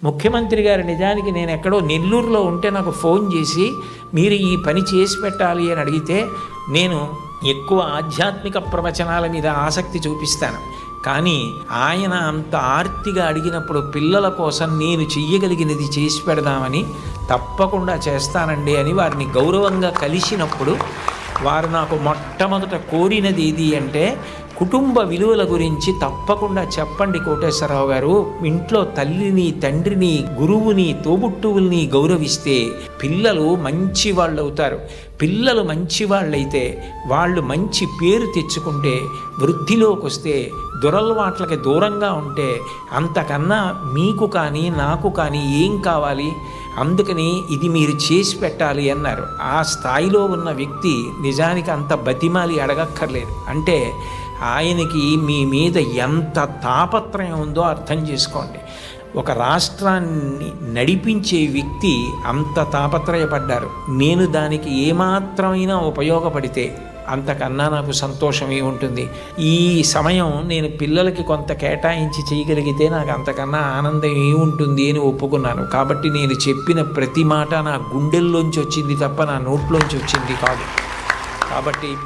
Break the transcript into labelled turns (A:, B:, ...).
A: ముఖ్యమంత్రి గారు నిజానికి నేను ఎక్కడో నెల్లూరులో ఉంటే నాకు ఫోన్ చేసి మీరు ఈ పని చేసి పెట్టాలి అని అడిగితే నేను ఎక్కువ ఆధ్యాత్మిక ప్రవచనాల మీద ఆసక్తి చూపిస్తాను. కానీ ఆయన అంత ఆర్తిగా అడిగినప్పుడు పిల్లల కోసం నేను చెయ్యగలిగినది చేసి పెడదామని తప్పకుండా చేస్తానండి అని వారిని గౌరవంగా కలిసినప్పుడు వారు నాకు మొట్టమొదట కోరినది ఏది అంటే, కుటుంబ విలువల గురించి తప్పకుండా చెప్పండి కోటేశ్వరరావు గారు. ఇంట్లో తల్లిని, తండ్రిని, గురువుని, తోబుట్టువుల్ని గౌరవిస్తే పిల్లలు మంచి వాళ్ళు అవుతారు. పిల్లలు మంచి వాళ్ళైతే వాళ్ళు మంచి పేరు తెచ్చుకుంటే, వృద్ధిలోకి వస్తే, దురలవాట్లకి దూరంగా ఉంటే అంతకన్నా మీకు కానీ నాకు కానీ ఏం కావాలి? అందుకని ఇది మీరు చేసి పెట్టాలి అన్నారు. ఆ స్థాయిలో ఉన్న వ్యక్తి నిజానికి అంత బతిమాలి అడగక్కర్లేదు. అంటే ఆయనకి మీ మీద ఎంత తాపత్రయం ఉందో అర్థం చేసుకోండి. ఒక రాష్ట్రాన్ని నడిపించే వ్యక్తి అంత తాపత్రయపడ్డారు. నేను దానికి ఏమాత్రమైనా ఉపయోగపడితే అంతకన్నా నాకు సంతోషమే ఉంటుంది. ఈ సమయం నేను పిల్లలకి కొంత కేటాయించి చేయగలిగితే నాకు అంతకన్నా ఆనందం ఏముంటుంది అని ఒప్పుకున్నాను. కాబట్టి నేను చెప్పిన ప్రతి మాట నా గుండెల్లోంచి వచ్చింది తప్ప నా నోట్లోంచి వచ్చింది కాదు. కాబట్టి